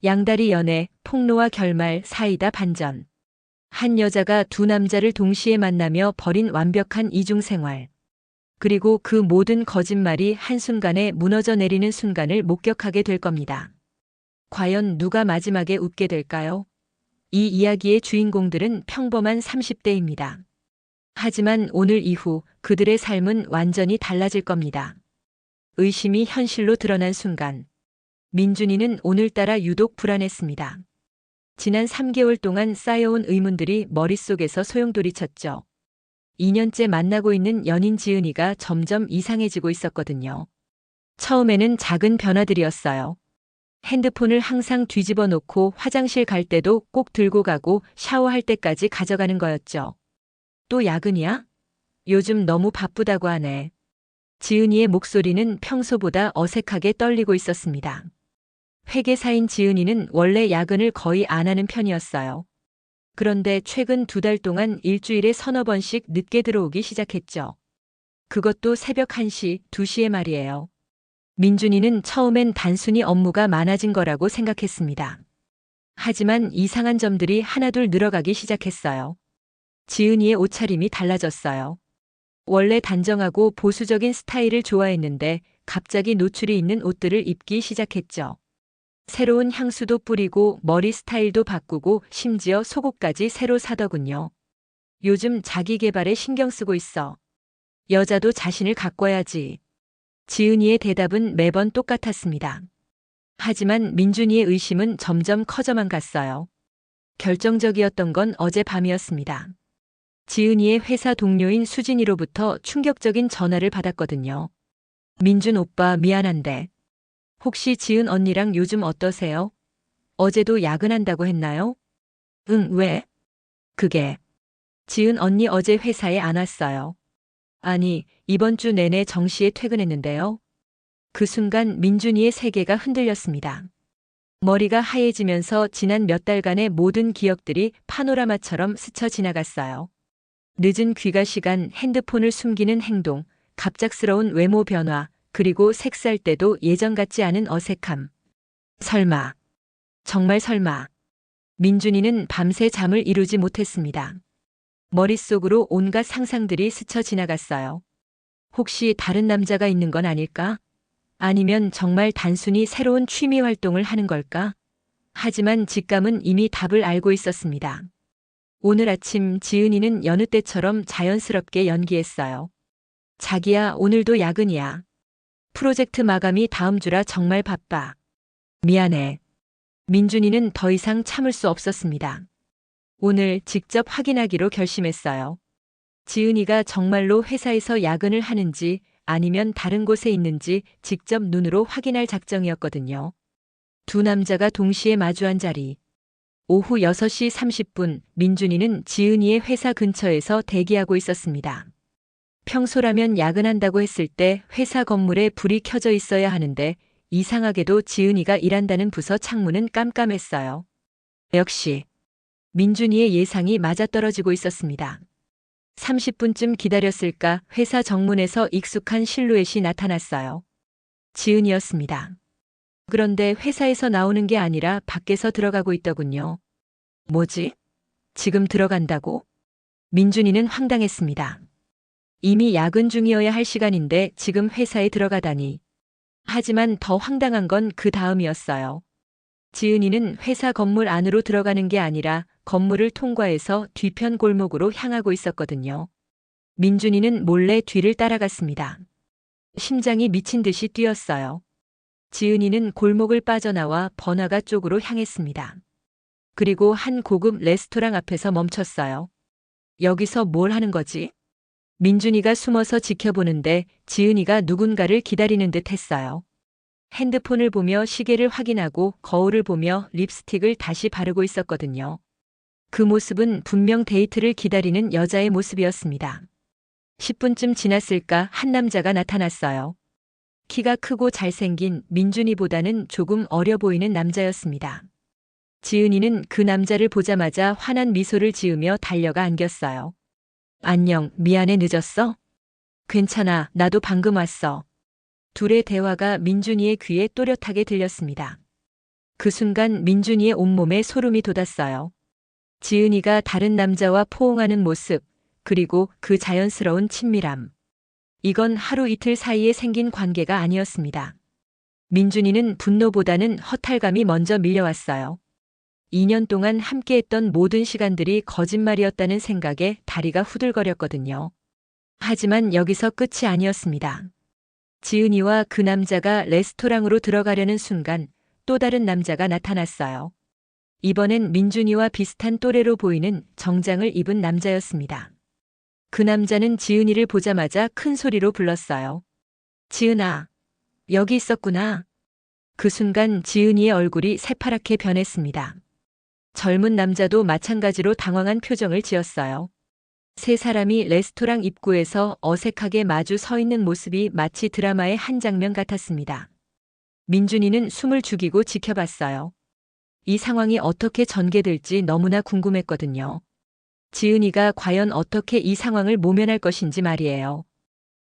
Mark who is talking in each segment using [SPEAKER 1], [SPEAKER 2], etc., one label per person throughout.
[SPEAKER 1] 양다리 연애, 폭로와 결말, 사이다 반전. 한 여자가 두 남자를 동시에 만나며 벌인 완벽한 이중생활. 그리고 그 모든 거짓말이 한순간에 무너져 내리는 순간을 목격하게 될 겁니다. 과연 누가 마지막에 웃게 될까요? 이 이야기의 주인공들은 평범한 30대입니다. 하지만 오늘 이후 그들의 삶은 완전히 달라질 겁니다. 의심이 현실로 드러난 순간, 민준이는 오늘따라 유독 불안했습니다. 지난 3개월 동안 쌓여온 의문들이 머릿속에서 소용돌이쳤죠. 2년째 만나고 있는 연인 지은이가 점점 이상해지고 있었거든요. 처음에는 작은 변화들이었어요. 핸드폰을 항상 뒤집어 놓고 화장실 갈 때도 꼭 들고 가고 샤워할 때까지 가져가는 거였죠. 또 야근이야? 요즘 너무 바쁘다고 하네. 지은이의 목소리는 평소보다 어색하게 떨리고 있었습니다. 회계사인 지은이는 원래 야근을 거의 안 하는 편이었어요. 그런데 최근 2달 동안 일주일에 서너 번씩 늦게 들어오기 시작했죠. 그것도 새벽 1시, 2시에 말이에요. 민준이는 처음엔 단순히 업무가 많아진 거라고 생각했습니다. 하지만 이상한 점들이 하나둘 늘어가기 시작했어요. 지은이의 옷차림이 달라졌어요. 원래 단정하고 보수적인 스타일을 좋아했는데 갑자기 노출이 있는 옷들을 입기 시작했죠. 새로운 향수도 뿌리고 머리 스타일도 바꾸고 심지어 속옷까지 새로 사더군요. 요즘 자기 개발에 신경 쓰고 있어. 여자도 자신을 가꿔야지. 지은이의 대답은 매번 똑같았습니다. 하지만 민준이의 의심은 점점 커져만 갔어요. 결정적이었던 건 어젯밤이었습니다. 지은이의 회사 동료인 수진이로부터 충격적인 전화를 받았거든요. 민준 오빠 미안한데. 혹시 지은 언니랑 요즘 어떠세요? 어제도 야근한다고 했나요? 응, 왜? 그게. 지은 언니 어제 회사에 안 왔어요. 아니, 이번 주 내내 정시에 퇴근했는데요. 그 순간 민준이의 세계가 흔들렸습니다. 머리가 하얘지면서 지난 몇 달간의 모든 기억들이 파노라마처럼 스쳐 지나갔어요. 늦은 귀가 시간, 핸드폰을 숨기는 행동, 갑작스러운 외모 변화, 그리고 색살 때도 예전 같지 않은 어색함. 설마. 정말 설마. 민준이는 밤새 잠을 이루지 못했습니다. 머릿속으로 온갖 상상들이 스쳐 지나갔어요. 혹시 다른 남자가 있는 건 아닐까? 아니면 정말 단순히 새로운 취미 활동을 하는 걸까? 하지만 직감은 이미 답을 알고 있었습니다. 오늘 아침 지은이는 여느 때처럼 자연스럽게 연기했어요. 자기야, 오늘도 야근이야. 프로젝트 마감이 다음 주라 정말 바빠. 미안해. 민준이는 더 이상 참을 수 없었습니다. 오늘 직접 확인하기로 결심했어요. 지은이가 정말로 회사에서 야근을 하는지 아니면 다른 곳에 있는지 직접 눈으로 확인할 작정이었거든요. 두 남자가 동시에 마주한 자리. 오후 6시 30분 민준이는 지은이의 회사 근처에서 대기하고 있었습니다. 평소라면 야근한다고 했을 때 회사 건물에 불이 켜져 있어야 하는데 이상하게도 지은이가 일한다는 부서 창문은 깜깜했어요. 역시 민준이의 예상이 맞아떨어지고 있었습니다. 30분쯤 기다렸을까 회사 정문에서 익숙한 실루엣이 나타났어요. 지은이었습니다. 그런데 회사에서 나오는 게 아니라 밖에서 들어가고 있더군요. 뭐지? 지금 들어간다고? 민준이는 황당했습니다. 이미 야근 중이어야 할 시간인데 지금 회사에 들어가다니. 하지만 더 황당한 건 그 다음이었어요. 지은이는 회사 건물 안으로 들어가는 게 아니라 건물을 통과해서 뒤편 골목으로 향하고 있었거든요. 민준이는 몰래 뒤를 따라갔습니다. 심장이 미친 듯이 뛰었어요. 지은이는 골목을 빠져나와 번화가 쪽으로 향했습니다. 그리고 한 고급 레스토랑 앞에서 멈췄어요. 여기서 뭘 하는 거지? 민준이가 숨어서 지켜보는데 지은이가 누군가를 기다리는 듯 했어요. 핸드폰을 보며 시계를 확인하고 거울을 보며 립스틱을 다시 바르고 있었거든요. 그 모습은 분명 데이트를 기다리는 여자의 모습이었습니다. 10분쯤 지났을까 한 남자가 나타났어요. 키가 크고 잘생긴 민준이보다는 조금 어려 보이는 남자였습니다. 지은이는 그 남자를 보자마자 환한 미소를 지으며 달려가 안겼어요. 안녕, 미안해 늦었어? 괜찮아, 나도 방금 왔어. 둘의 대화가 민준이의 귀에 또렷하게 들렸습니다. 그 순간 민준이의 온몸에 소름이 돋았어요. 지은이가 다른 남자와 포옹하는 모습, 그리고 그 자연스러운 친밀함. 이건 하루 이틀 사이에 생긴 관계가 아니었습니다. 민준이는 분노보다는 허탈감이 먼저 밀려왔어요. 2년 동안 함께했던 모든 시간들이 거짓말이었다는 생각에 다리가 후들거렸거든요. 하지만 여기서 끝이 아니었습니다. 지은이와 그 남자가 레스토랑으로 들어가려는 순간 또 다른 남자가 나타났어요. 이번엔 민준이와 비슷한 또래로 보이는 정장을 입은 남자였습니다. 그 남자는 지은이를 보자마자 큰 소리로 불렀어요. 지은아, 여기 있었구나. 그 순간 지은이의 얼굴이 새파랗게 변했습니다. 젊은 남자도 마찬가지로 당황한 표정을 지었어요. 세 사람이 레스토랑 입구에서 어색하게 마주 서 있는 모습이 마치 드라마의 한 장면 같았습니다. 민준이는 숨을 죽이고 지켜봤어요. 이 상황이 어떻게 전개될지 너무나 궁금했거든요. 지은이가 과연 어떻게 이 상황을 모면할 것인지 말이에요.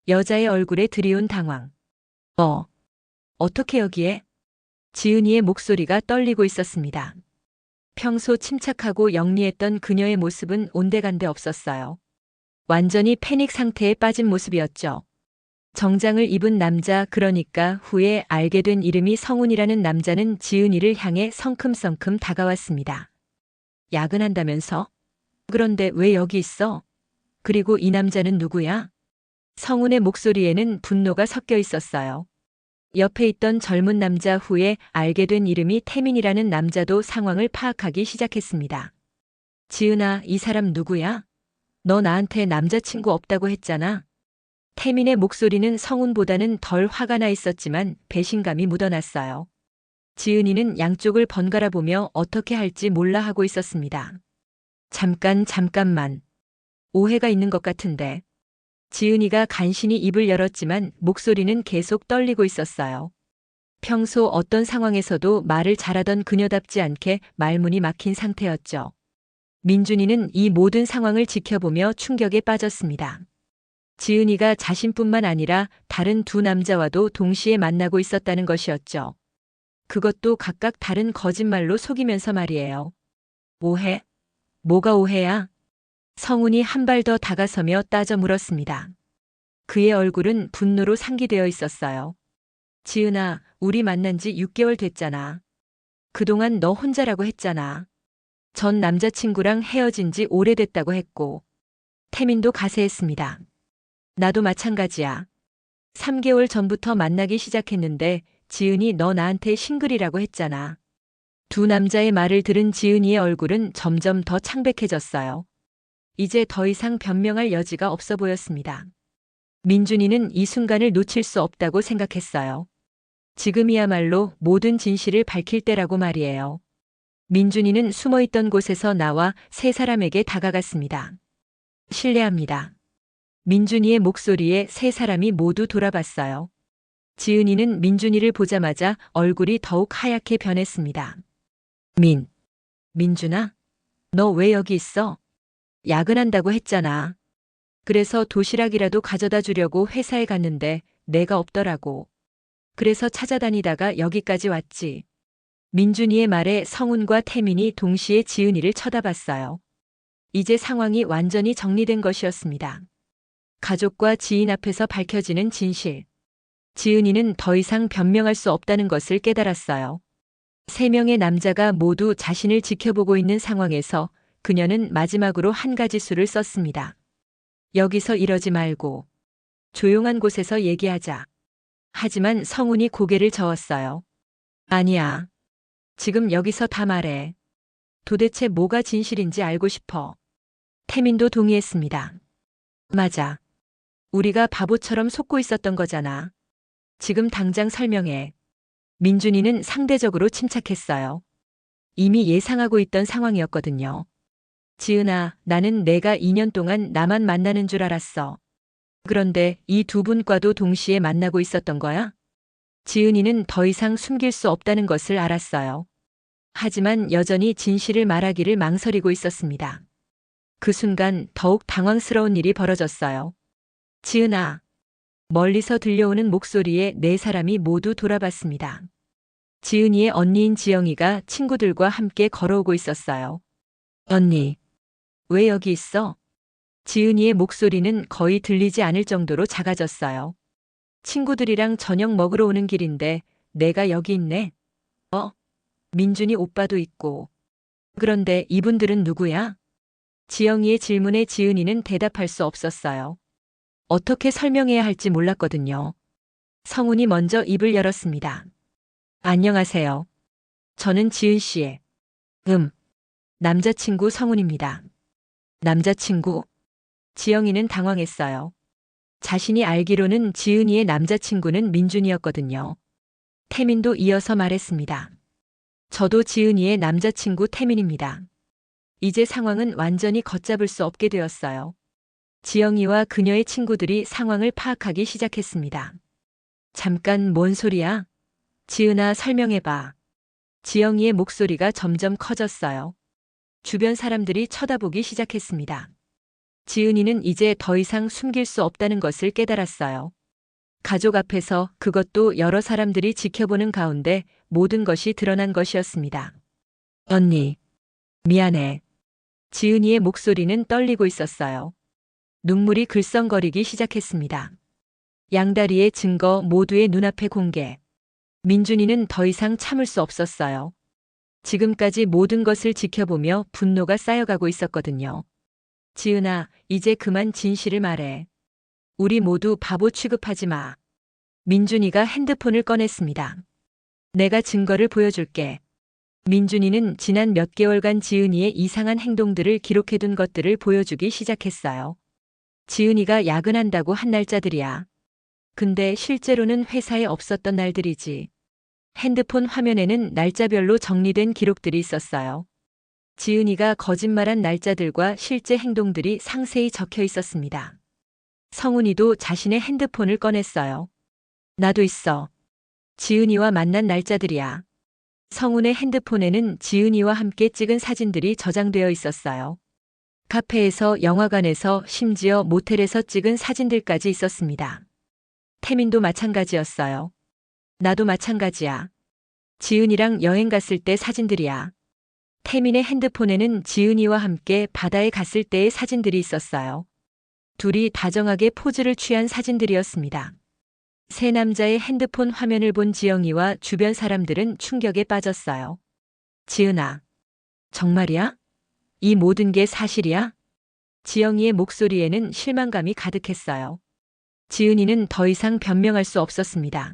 [SPEAKER 1] 여자의 얼굴에 드리운 당황. 어떻게 여기에? 지은이의 목소리가 떨리고 있었습니다. 평소 침착하고 영리했던 그녀의 모습은 온데간데 없었어요. 완전히 패닉 상태에 빠진 모습이었죠. 정장을 입은 남자, 그러니까 후에 알게 된 이름이 성훈이라는 남자는 지은이를 향해 성큼성큼 다가왔습니다. 야근한다면서? 그런데 왜 여기 있어? 그리고 이 남자는 누구야? 성훈의 목소리에는 분노가 섞여 있었어요. 옆에 있던 젊은 남자, 후에 알게 된 이름이 태민이라는 남자도 상황을 파악하기 시작했습니다. 지은아, 이 사람 누구야? 너 나한테 남자친구 없다고 했잖아. 태민의 목소리는 성훈보다는 덜 화가 나 있었지만 배신감이 묻어났어요. 지은이는 양쪽을 번갈아 보며 어떻게 할지 몰라 하고 있었습니다. 잠깐만. 오해가 있는 것 같은데. 지은이가 간신히 입을 열었지만 목소리는 계속 떨리고 있었어요. 평소 어떤 상황에서도 말을 잘하던 그녀답지 않게 말문이 막힌 상태였죠. 민준이는 이 모든 상황을 지켜보며 충격에 빠졌습니다. 지은이가 자신뿐만 아니라 다른 두 남자와도 동시에 만나고 있었다는 것이었죠. 그것도 각각 다른 거짓말로 속이면서 말이에요. 오해? 뭐가 오해야? 성훈이 한 발 더 다가서며 따져 물었습니다. 그의 얼굴은 분노로 상기되어 있었어요. 지은아, 우리 만난 지 6개월 됐잖아. 그동안 너 혼자라고 했잖아. 전 남자친구랑 헤어진 지 오래됐다고 했고. 태민도 가세했습니다. 나도 마찬가지야. 3개월 전부터 만나기 시작했는데 지은이 너 나한테 싱글이라고 했잖아. 두 남자의 말을 들은 지은이의 얼굴은 점점 더 창백해졌어요. 이제 더 이상 변명할 여지가 없어 보였습니다. 민준이는 이 순간을 놓칠 수 없다고 생각했어요. 지금이야말로 모든 진실을 밝힐 때라고 말이에요. 민준이는 숨어있던 곳에서 나와 세 사람에게 다가갔습니다. 실례합니다. 민준이의 목소리에 세 사람이 모두 돌아봤어요. 지은이는 민준이를 보자마자 얼굴이 더욱 하얗게 변했습니다. 민준아? 너 왜 여기 있어? 야근한다고 했잖아. 그래서 도시락이라도 가져다 주려고 회사에 갔는데 내가 없더라고. 그래서 찾아다니다가 여기까지 왔지. 민준이의 말에 성훈과 태민이 동시에 지은이를 쳐다봤어요. 이제 상황이 완전히 정리된 것이었습니다. 가족과 지인 앞에서 밝혀지는 진실. 지은이는 더 이상 변명할 수 없다는 것을 깨달았어요. 세 명의 남자가 모두 자신을 지켜보고 있는 상황에서 그녀는 마지막으로 한 가지 수를 썼습니다. 여기서 이러지 말고 조용한 곳에서 얘기하자. 하지만 성훈이 고개를 저었어요. 아니야. 지금 여기서 다 말해. 도대체 뭐가 진실인지 알고 싶어. 태민도 동의했습니다. 맞아. 우리가 바보처럼 속고 있었던 거잖아. 지금 당장 설명해. 민준이는 상대적으로 침착했어요. 이미 예상하고 있던 상황이었거든요. 지은아, 나는 내가 2년 동안 나만 만나는 줄 알았어. 그런데 이 두 분과도 동시에 만나고 있었던 거야? 지은이는 더 이상 숨길 수 없다는 것을 알았어요. 하지만 여전히 진실을 말하기를 망설이고 있었습니다. 그 순간 더욱 당황스러운 일이 벌어졌어요. 지은아. 멀리서 들려오는 목소리에 네 사람이 모두 돌아봤습니다. 지은이의 언니인 지영이가 친구들과 함께 걸어오고 있었어요. 언니, 왜 여기 있어? 지은이의 목소리는 거의 들리지 않을 정도로 작아졌어요. 친구들이랑 저녁 먹으러 오는 길인데 내가 여기 있네. 민준이 오빠도 있고. 그런데 이분들은 누구야? 지영이의 질문에 지은이는 대답할 수 없었어요. 어떻게 설명해야 할지 몰랐거든요. 성훈이 먼저 입을 열었습니다. 안녕하세요. 저는 지은 씨의 남자친구 성훈입니다. 남자친구? 지영이는 당황했어요. 자신이 알기로는 지은이의 남자친구는 민준이었거든요. 태민도 이어서 말했습니다. 저도 지은이의 남자친구 태민입니다. 이제 상황은 완전히 걷잡을 수 없게 되었어요. 지영이와 그녀의 친구들이 상황을 파악하기 시작했습니다. 잠깐 뭔 소리야? 지은아 설명해봐. 지영이의 목소리가 점점 커졌어요. 주변 사람들이 쳐다보기 시작했습니다. 지은이는 이제 더 이상 숨길 수 없다는 것을 깨달았어요. 가족 앞에서, 그것도 여러 사람들이 지켜보는 가운데 모든 것이 드러난 것이었습니다. 언니, 미안해. 지은이의 목소리는 떨리고 있었어요. 눈물이 글썽거리기 시작했습니다. 양다리의 증거 모두의 눈앞에 공개. 민준이는 더 이상 참을 수 없었어요. 지금까지 모든 것을 지켜보며 분노가 쌓여가고 있었거든요. 지은아, 이제 그만 진실을 말해. 우리 모두 바보 취급하지 마. 민준이가 핸드폰을 꺼냈습니다. 내가 증거를 보여줄게. 민준이는 지난 몇 개월간 지은이의 이상한 행동들을 기록해둔 것들을 보여주기 시작했어요. 지은이가 야근한다고 한 날짜들이야. 근데 실제로는 회사에 없었던 날들이지. 핸드폰 화면에는 날짜별로 정리된 기록들이 있었어요. 지은이가 거짓말한 날짜들과 실제 행동들이 상세히 적혀 있었습니다. 성훈이도 자신의 핸드폰을 꺼냈어요. 나도 있어. 지은이와 만난 날짜들이야. 성훈의 핸드폰에는 지은이와 함께 찍은 사진들이 저장되어 있었어요. 카페에서, 영화관에서, 심지어 모텔에서 찍은 사진들까지 있었습니다. 태민도 마찬가지였어요. 나도 마찬가지야. 지은이랑 여행 갔을 때 사진들이야. 태민의 핸드폰에는 지은이와 함께 바다에 갔을 때의 사진들이 있었어요. 둘이 다정하게 포즈를 취한 사진들이었습니다. 세 남자의 핸드폰 화면을 본 지영이와 주변 사람들은 충격에 빠졌어요. 지은아, 정말이야? 이 모든 게 사실이야? 지영이의 목소리에는 실망감이 가득했어요. 지은이는 더 이상 변명할 수 없었습니다.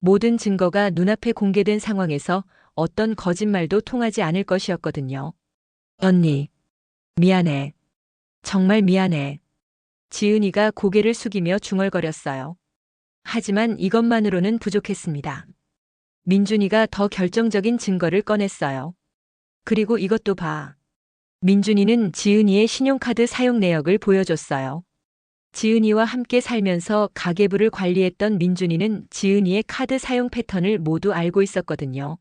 [SPEAKER 1] 모든 증거가 눈앞에 공개된 상황에서 어떤 거짓말도 통하지 않을 것이었거든요. 언니, 미안해. 정말 미안해. 지은이가 고개를 숙이며 중얼거렸어요. 하지만 이것만으로는 부족했습니다. 민준이가 더 결정적인 증거를 꺼냈어요. 그리고 이것도 봐. 민준이는 지은이의 신용카드 사용 내역을 보여줬어요. 지은이와 함께 살면서 가계부를 관리했던 민준이는 지은이의 카드 사용 패턴을 모두 알고 있었거든요.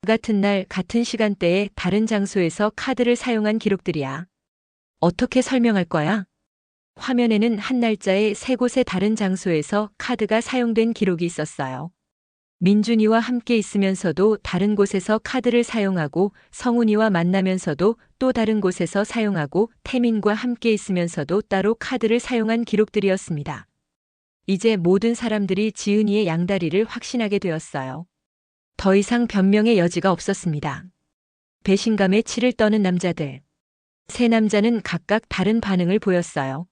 [SPEAKER 1] 같은 날, 같은 시간대에 다른 장소에서 카드를 사용한 기록들이야. 어떻게 설명할 거야? 화면에는 한 날짜에 세 곳의 다른 장소에서 카드가 사용된 기록이 있었어요. 민준이와 함께 있으면서도 다른 곳에서 카드를 사용하고, 성훈이와 만나면서도 또 다른 곳에서 사용하고, 태민과 함께 있으면서도 따로 카드를 사용한 기록들이었습니다. 이제 모든 사람들이 지은이의 양다리를 확신하게 되었어요. 더 이상 변명의 여지가 없었습니다. 배신감에 치를 떠는 남자들. 세 남자는 각각 다른 반응을 보였어요.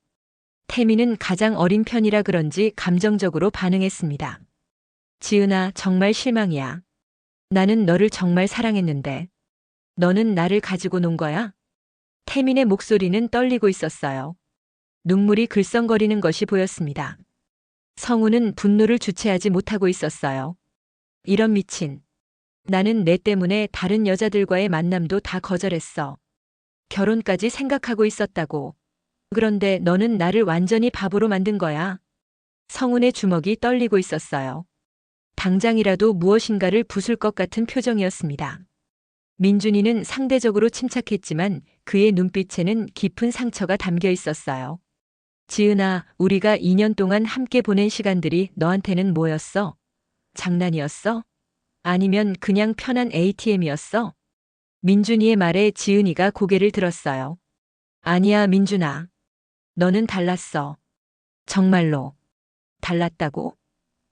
[SPEAKER 1] 태민은 가장 어린 편이라 그런지 감정적으로 반응했습니다. 지은아, 정말 실망이야. 나는 너를 정말 사랑했는데. 너는 나를 가지고 논 거야? 태민의 목소리는 떨리고 있었어요. 눈물이 글썽거리는 것이 보였습니다. 성우는 분노를 주체하지 못하고 있었어요. 이런 미친. 나는 내 때문에 다른 여자들과의 만남도 다 거절했어. 결혼까지 생각하고 있었다고. 그런데 너는 나를 완전히 바보로 만든 거야. 성훈의 주먹이 떨리고 있었어요. 당장이라도 무엇인가를 부술 것 같은 표정이었습니다. 민준이는 상대적으로 침착했지만 그의 눈빛에는 깊은 상처가 담겨 있었어요. 지은아, 우리가 2년 동안 함께 보낸 시간들이 너한테는 뭐였어? 장난이었어? 아니면 그냥 편한 ATM이었어? 민준이의 말에 지은이가 고개를 들었어요. 아니야, 민준아. 너는 달랐어. 정말로. 달랐다고?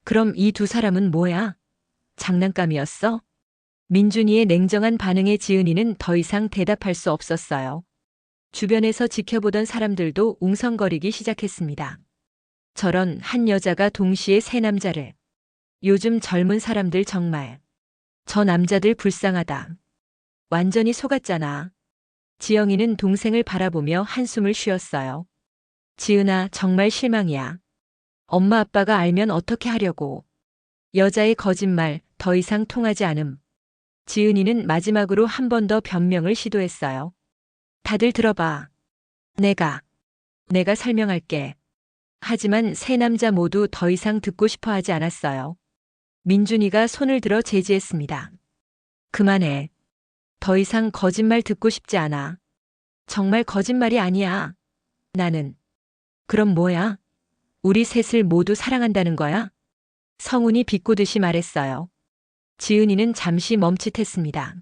[SPEAKER 1] 그럼 이 두 사람은 뭐야? 장난감이었어? 민준이의 냉정한 반응에 지은이는 더 이상 대답할 수 없었어요. 주변에서 지켜보던 사람들도 웅성거리기 시작했습니다. 저런 한 여자가 동시에 세 남자를. 요즘 젊은 사람들 정말. 저 남자들 불쌍하다. 완전히 속았잖아. 지영이는 동생을 바라보며 한숨을 쉬었어요. 지은아, 정말 실망이야. 엄마 아빠가 알면 어떻게 하려고. 여자의 거짓말 더 이상 통하지 않음. 지은이는 마지막으로 한 번 더 변명을 시도했어요. 다들 들어봐. 내가 설명할게. 하지만 세 남자 모두 더 이상 듣고 싶어 하지 않았어요. 민준이가 손을 들어 제지했습니다. 그만해. 더 이상 거짓말 듣고 싶지 않아. 정말 거짓말이 아니야. 나는. 그럼 뭐야? 우리 셋을 모두 사랑한다는 거야? 성훈이 비꼬듯이 말했어요. 지은이는 잠시 멈칫했습니다.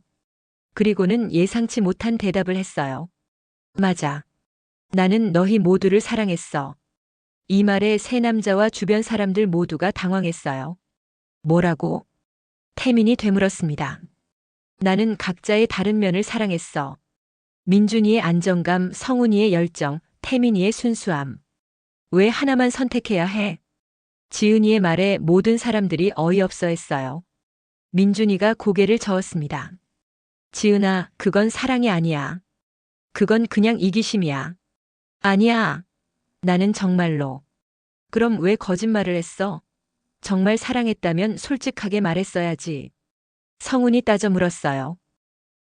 [SPEAKER 1] 그리고는 예상치 못한 대답을 했어요. 맞아. 나는 너희 모두를 사랑했어. 이 말에 세 남자와 주변 사람들 모두가 당황했어요. 뭐라고? 태민이 되물었습니다. 나는 각자의 다른 면을 사랑했어. 민준이의 안정감, 성훈이의 열정, 태민이의 순수함. 왜 하나만 선택해야 해? 지은이의 말에 모든 사람들이 어이없어 했어요. 민준이가 고개를 저었습니다. 지은아, 그건 사랑이 아니야. 그건 그냥 이기심이야. 아니야. 나는 정말로. 그럼 왜 거짓말을 했어? 정말 사랑했다면 솔직하게 말했어야지. 성훈이 따져 물었어요.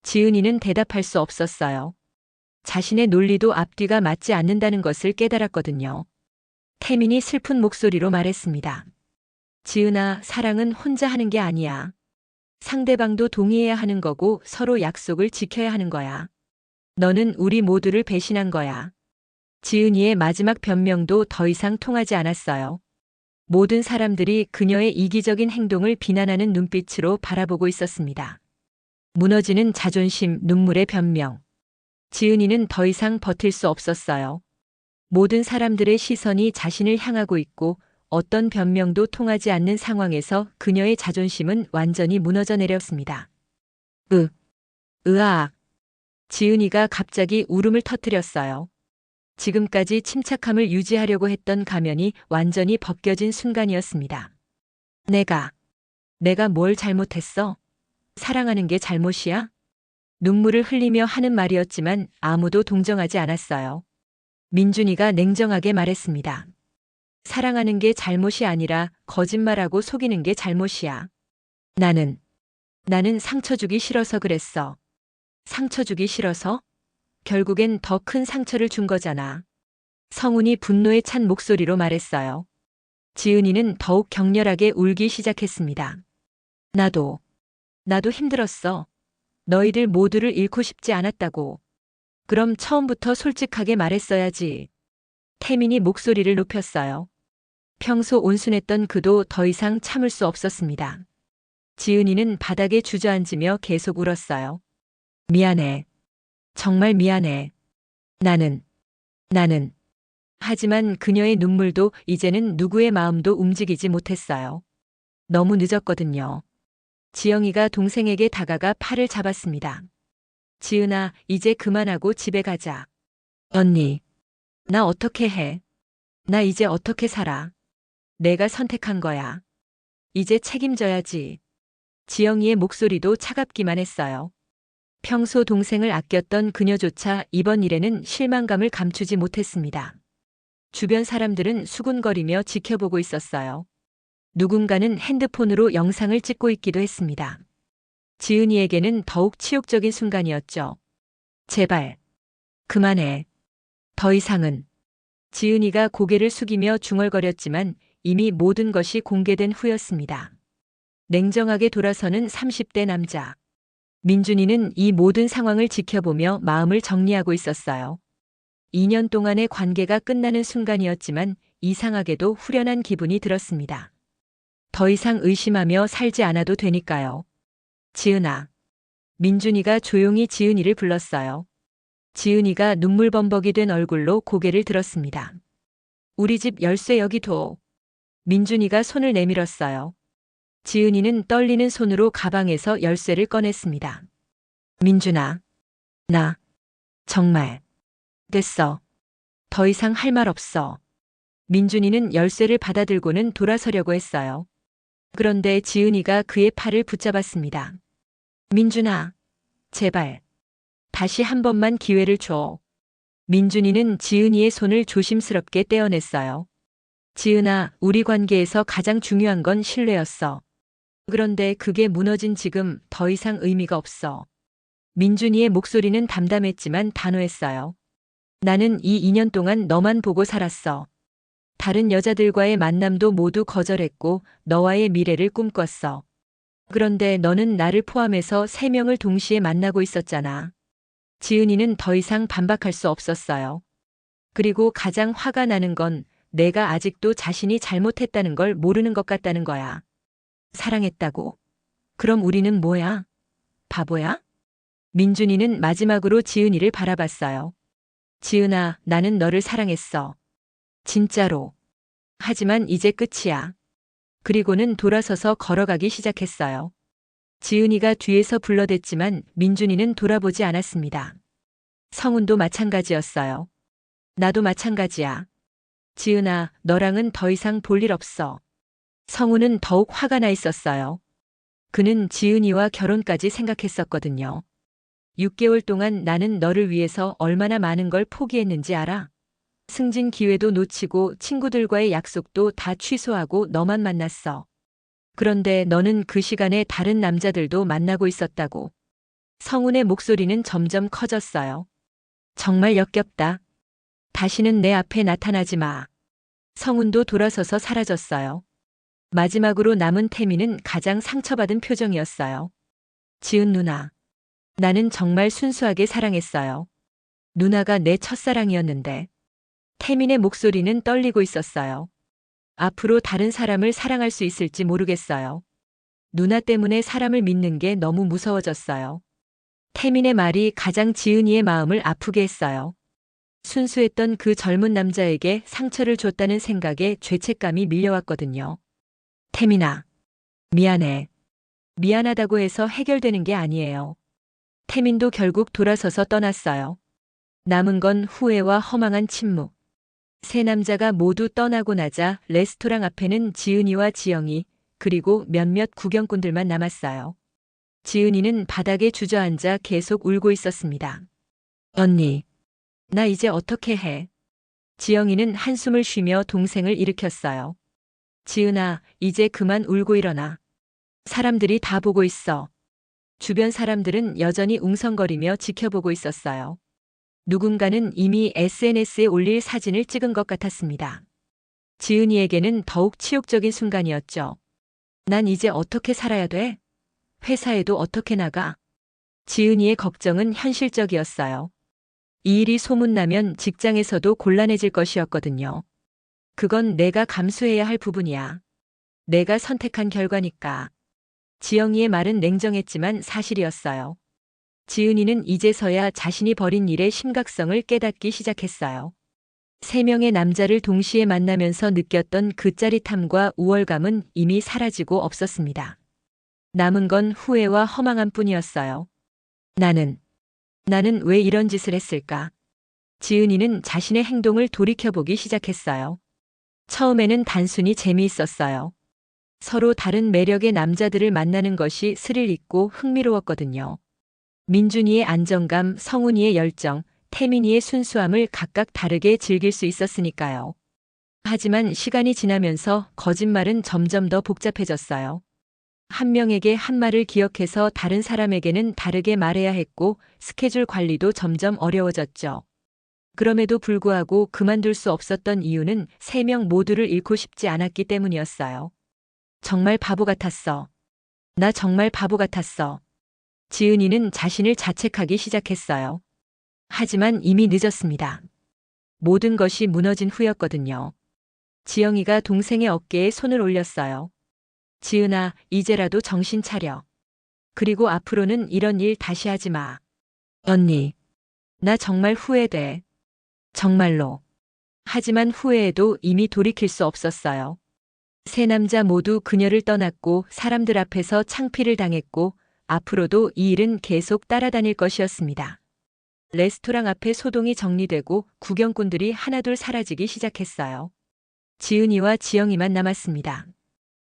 [SPEAKER 1] 지은이는 대답할 수 없었어요. 자신의 논리도 앞뒤가 맞지 않는다는 것을 깨달았거든요. 태민이 슬픈 목소리로 말했습니다. 지은아, 사랑은 혼자 하는 게 아니야. 상대방도 동의해야 하는 거고 서로 약속을 지켜야 하는 거야. 너는 우리 모두를 배신한 거야. 지은이의 마지막 변명도 더 이상 통하지 않았어요. 모든 사람들이 그녀의 이기적인 행동을 비난하는 눈빛으로 바라보고 있었습니다. 무너지는 자존심, 눈물의 변명. 지은이는 더 이상 버틸 수 없었어요. 모든 사람들의 시선이 자신을 향하고 있고 어떤 변명도 통하지 않는 상황에서 그녀의 자존심은 완전히 무너져 내렸습니다. 으악. 지은이가 갑자기 울음을 터뜨렸어요. 지금까지 침착함을 유지하려고 했던 가면이 완전히 벗겨진 순간이었습니다. 내가 뭘 잘못했어? 사랑하는 게 잘못이야? 눈물을 흘리며 하는 말이었지만 아무도 동정하지 않았어요. 민준이가 냉정하게 말했습니다. 사랑하는 게 잘못이 아니라 거짓말하고 속이는 게 잘못이야. 나는 상처 주기 싫어서 그랬어. 상처 주기 싫어서? 결국엔 더 큰 상처를 준 거잖아. 성훈이 분노에 찬 목소리로 말했어요. 지은이는 더욱 격렬하게 울기 시작했습니다. 나도 힘들었어. 너희들 모두를 잃고 싶지 않았다고. 그럼 처음부터 솔직하게 말했어야지. 태민이 목소리를 높였어요. 평소 온순했던 그도 더 이상 참을 수 없었습니다. 지은이는 바닥에 주저앉으며 계속 울었어요. 미안해. 정말 미안해. 나는. 하지만 그녀의 눈물도 이제는 누구의 마음도 움직이지 못했어요. 너무 늦었거든요. 지영이가 동생에게 다가가 팔을 잡았습니다. 지은아, 이제 그만하고 집에 가자. 언니, 나 어떻게 해? 나 이제 어떻게 살아? 내가 선택한 거야. 이제 책임져야지. 지영이의 목소리도 차갑기만 했어요. 평소 동생을 아꼈던 그녀조차 이번 일에는 실망감을 감추지 못했습니다. 주변 사람들은 수군거리며 지켜보고 있었어요. 누군가는 핸드폰으로 영상을 찍고 있기도 했습니다. 지은이에게는 더욱 치욕적인 순간이었죠. 제발, 그만해. 더 이상은. 지은이가 고개를 숙이며 중얼거렸지만 이미 모든 것이 공개된 후였습니다. 냉정하게 돌아서는 30대 남자. 민준이는 이 모든 상황을 지켜보며 마음을 정리하고 있었어요. 2년 동안의 관계가 끝나는 순간이었지만 이상하게도 후련한 기분이 들었습니다. 더 이상 의심하며 살지 않아도 되니까요. 지은아. 민준이가 조용히 지은이를 불렀어요. 지은이가 눈물범벅이 된 얼굴로 고개를 들었습니다. 우리 집 열쇠 여기 둬. 민준이가 손을 내밀었어요. 지은이는 떨리는 손으로 가방에서 열쇠를 꺼냈습니다. 민준아. 나. 정말. 됐어. 더 이상 할 말 없어. 민준이는 열쇠를 받아들고는 돌아서려고 했어요. 그런데 지은이가 그의 팔을 붙잡았습니다. 민준아. 제발. 다시 한 번만 기회를 줘. 민준이는 지은이의 손을 조심스럽게 떼어냈어요. 지은아, 우리 관계에서 가장 중요한 건 신뢰였어. 그런데 그게 무너진 지금 더 이상 의미가 없어. 민준이의 목소리는 담담했지만 단호했어요. 나는 이 2년 동안 너만 보고 살았어. 다른 여자들과의 만남도 모두 거절했고 너와의 미래를 꿈꿨어. 그런데 너는 나를 포함해서 3명을 동시에 만나고 있었잖아. 지은이는 더 이상 반박할 수 없었어요. 그리고 가장 화가 나는 건 내가 아직도 자신이 잘못했다는 걸 모르는 것 같다는 거야. 사랑했다고? 그럼 우리는 뭐야? 바보야? 민준이는 마지막으로 지은이를 바라봤어요. 지은아, 나는 너를 사랑했어. 진짜로. 하지만 이제 끝이야. 그리고는 돌아서서 걸어가기 시작했어요. 지은이가 뒤에서 불러댔지만 민준이는 돌아보지 않았습니다. 성훈도 마찬가지였어요. 나도 마찬가지야. 지은아, 너랑은 더 이상 볼 일 없어. 성훈은 더욱 화가 나 있었어요. 그는 지은이와 결혼까지 생각했었거든요. 6개월 동안 나는 너를 위해서 얼마나 많은 걸 포기했는지 알아? 승진 기회도 놓치고 친구들과의 약속도 다 취소하고 너만 만났어. 그런데 너는 그 시간에 다른 남자들도 만나고 있었다고. 성훈의 목소리는 점점 커졌어요. 정말 역겹다. 다시는 내 앞에 나타나지 마. 성훈도 돌아서서 사라졌어요. 마지막으로 남은 태미는 가장 상처받은 표정이었어요. 지은 누나. 나는 정말 순수하게 사랑했어요. 누나가 내 첫사랑이었는데. 태민의 목소리는 떨리고 있었어요. 앞으로 다른 사람을 사랑할 수 있을지 모르겠어요. 누나 때문에 사람을 믿는 게 너무 무서워졌어요. 태민의 말이 가장 지은이의 마음을 아프게 했어요. 순수했던 그 젊은 남자에게 상처를 줬다는 생각에 죄책감이 밀려왔거든요. 태민아, 미안해. 미안하다고 해서 해결되는 게 아니에요. 태민도 결국 돌아서서 떠났어요. 남은 건 후회와 허망한 침묵. 세 남자가 모두 떠나고 나자 레스토랑 앞에는 지은이와 지영이 그리고 몇몇 구경꾼들만 남았어요. 지은이는 바닥에 주저앉아 계속 울고 있었습니다. 언니, 나 이제 어떻게 해? 지영이는 한숨을 쉬며 동생을 일으켰어요. 지은아, 이제 그만 울고 일어나. 사람들이 다 보고 있어. 주변 사람들은 여전히 웅성거리며 지켜보고 있었어요. 누군가는 이미 SNS에 올릴 사진을 찍은 것 같았습니다. 지은이에게는 더욱 치욕적인 순간이었죠. 난 이제 어떻게 살아야 돼? 회사에도 어떻게 나가? 지은이의 걱정은 현실적이었어요. 이 일이 소문나면 직장에서도 곤란해질 것이었거든요. 그건 내가 감수해야 할 부분이야. 내가 선택한 결과니까. 지영이의 말은 냉정했지만 사실이었어요. 지은이는 이제서야 자신이 벌인 일의 심각성을 깨닫기 시작했어요. 3명의 남자를 동시에 만나면서 느꼈던 그 짜릿함과 우월감은 이미 사라지고 없었습니다. 남은 건 후회와 허망함 뿐이었어요. 나는 왜 이런 짓을 했을까? 지은이는 자신의 행동을 돌이켜보기 시작했어요. 처음에는 단순히 재미있었어요. 서로 다른 매력의 남자들을 만나는 것이 스릴 있고 흥미로웠거든요. 민준이의 안정감, 성훈이의 열정, 태민이의 순수함을 각각 다르게 즐길 수 있었으니까요. 하지만 시간이 지나면서 거짓말은 점점 더 복잡해졌어요. 한 명에게 한 말을 기억해서 다른 사람에게는 다르게 말해야 했고 스케줄 관리도 점점 어려워졌죠. 그럼에도 불구하고 그만둘 수 없었던 이유는 3명 모두를 잃고 싶지 않았기 때문이었어요. 정말 바보 같았어. 나 정말 바보 같았어. 지은이는 자신을 자책하기 시작했어요. 하지만 이미 늦었습니다. 모든 것이 무너진 후였거든요. 지영이가 동생의 어깨에 손을 올렸어요. 지은아, 이제라도 정신 차려. 그리고 앞으로는 이런 일 다시 하지 마. 언니, 나 정말 후회돼. 정말로. 하지만 후회해도 이미 돌이킬 수 없었어요. 세 남자 모두 그녀를 떠났고 사람들 앞에서 창피를 당했고 앞으로도 이 일은 계속 따라다닐 것이었습니다. 레스토랑 앞에 소동이 정리되고 구경꾼들이 하나둘 사라지기 시작했어요. 지은이와 지영이만 남았습니다.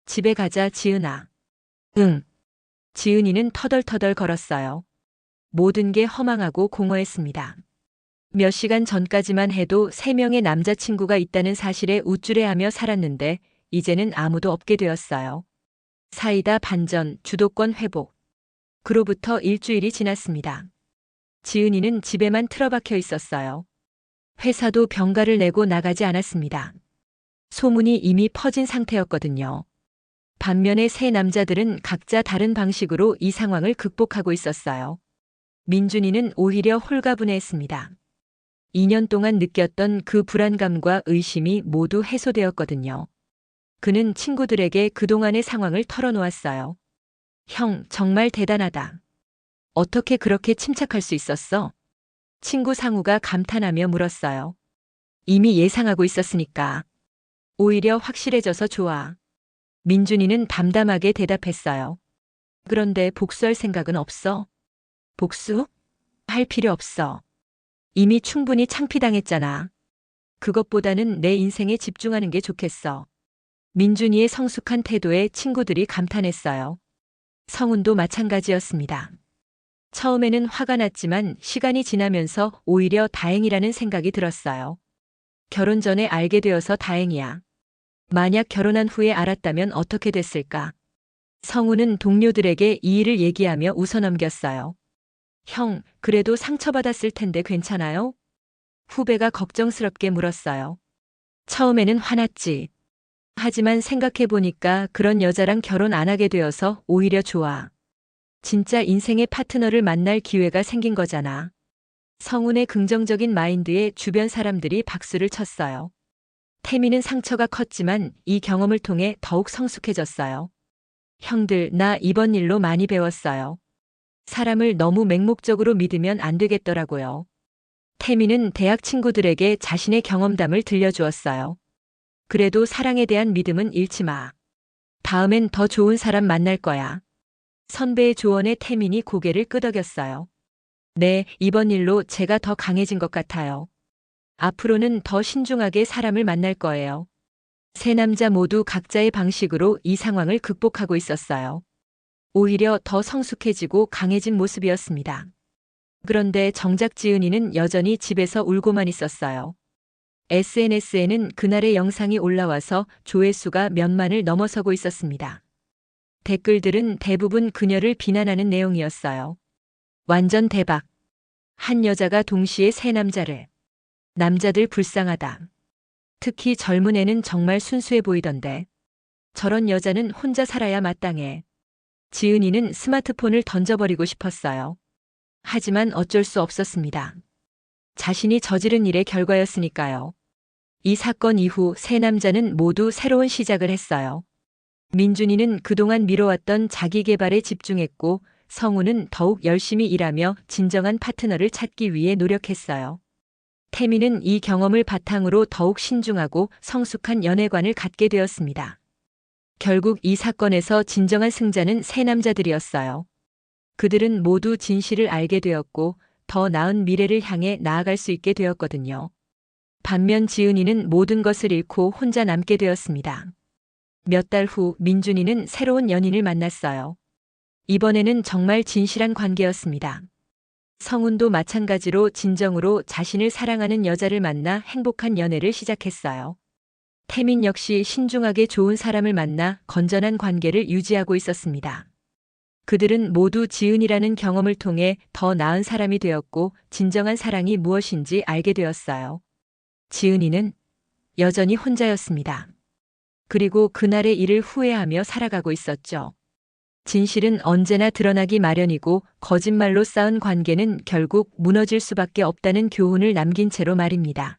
[SPEAKER 1] 집에 가자, 지은아. 응. 지은이는 터덜터덜 걸었어요. 모든 게 허망하고 공허했습니다. 몇 시간 전까지만 해도 3명의 남자친구가 있다는 사실에 우쭐해하며 살았는데 이제는 아무도 없게 되었어요. 사이다 반전, 주도권 회복. 그로부터 일주일이 지났습니다. 지은이는 집에만 틀어박혀 있었어요. 회사도 병가를 내고 나가지 않았습니다. 소문이 이미 퍼진 상태였거든요. 반면에 세 남자들은 각자 다른 방식으로 이 상황을 극복하고 있었어요. 민준이는 오히려 홀가분해했습니다. 2년 동안 느꼈던 그 불안감과 의심이 모두 해소되었거든요. 그는 친구들에게 그동안의 상황을 털어놓았어요. 형, 정말 대단하다. 어떻게 그렇게 침착할 수 있었어? 친구 상우가 감탄하며 물었어요. 이미 예상하고 있었으니까. 오히려 확실해져서 좋아. 민준이는 담담하게 대답했어요. 그런데 복수할 생각은 없어? 복수? 할 필요 없어. 이미 충분히 창피당했잖아. 그것보다는 내 인생에 집중하는 게 좋겠어. 민준이의 성숙한 태도에 친구들이 감탄했어요. 성훈도 마찬가지였습니다. 처음에는 화가 났지만 시간이 지나면서 오히려 다행이라는 생각이 들었어요. 결혼 전에 알게 되어서 다행이야. 만약 결혼한 후에 알았다면 어떻게 됐을까? 성훈은 동료들에게 이 일을 얘기하며 웃어넘겼어요. 형, 그래도 상처받았을 텐데 괜찮아요? 후배가 걱정스럽게 물었어요. 처음에는 화났지. 하지만 생각해보니까 그런 여자랑 결혼 안 하게 되어서 오히려 좋아. 진짜 인생의 파트너를 만날 기회가 생긴 거잖아. 성훈의 긍정적인 마인드에 주변 사람들이 박수를 쳤어요. 태미는 상처가 컸지만 이 경험을 통해 더욱 성숙해졌어요. 형들, 나 이번 일로 많이 배웠어요. 사람을 너무 맹목적으로 믿으면 안 되겠더라고요. 태미는 대학 친구들에게 자신의 경험담을 들려주었어요. 그래도 사랑에 대한 믿음은 잃지 마. 다음엔 더 좋은 사람 만날 거야. 선배의 조언에 태민이 고개를 끄덕였어요. 네, 이번 일로 제가 더 강해진 것 같아요. 앞으로는 더 신중하게 사람을 만날 거예요. 세 남자 모두 각자의 방식으로 이 상황을 극복하고 있었어요. 오히려 더 성숙해지고 강해진 모습이었습니다. 그런데 정작 지은이는 여전히 집에서 울고만 있었어요. SNS에는 그날의 영상이 올라와서 조회수가 몇만을 넘어서고 있었습니다. 댓글들은 대부분 그녀를 비난하는 내용이었어요. 완전 대박. 한 여자가 동시에 세 남자를. 남자들 불쌍하다. 특히 젊은 애는 정말 순수해 보이던데. 저런 여자는 혼자 살아야 마땅해. 지은이는 스마트폰을 던져버리고 싶었어요. 하지만 어쩔 수 없었습니다. 자신이 저지른 일의 결과였으니까요. 이 사건 이후 세 남자는 모두 새로운 시작을 했어요. 민준이는 그동안 미뤄왔던 자기 개발에 집중했고 성우는 더욱 열심히 일하며 진정한 파트너를 찾기 위해 노력했어요. 태미는 이 경험을 바탕으로 더욱 신중하고 성숙한 연애관을 갖게 되었습니다. 결국 이 사건에서 진정한 승자는 세 남자들이었어요. 그들은 모두 진실을 알게 되었고 더 나은 미래를 향해 나아갈 수 있게 되었거든요. 반면 지은이는 모든 것을 잃고 혼자 남게 되었습니다. 몇 달 후 민준이는 새로운 연인을 만났어요. 이번에는 정말 진실한 관계였습니다. 성훈도 마찬가지로 진정으로 자신을 사랑하는 여자를 만나 행복한 연애를 시작했어요. 태민 역시 신중하게 좋은 사람을 만나 건전한 관계를 유지하고 있었습니다. 그들은 모두 지은이라는 경험을 통해 더 나은 사람이 되었고 진정한 사랑이 무엇인지 알게 되었어요. 지은이는 여전히 혼자였습니다. 그리고 그날의 일을 후회하며 살아가고 있었죠. 진실은 언제나 드러나기 마련이고 거짓말로 쌓은 관계는 결국 무너질 수밖에 없다는 교훈을 남긴 채로 말입니다.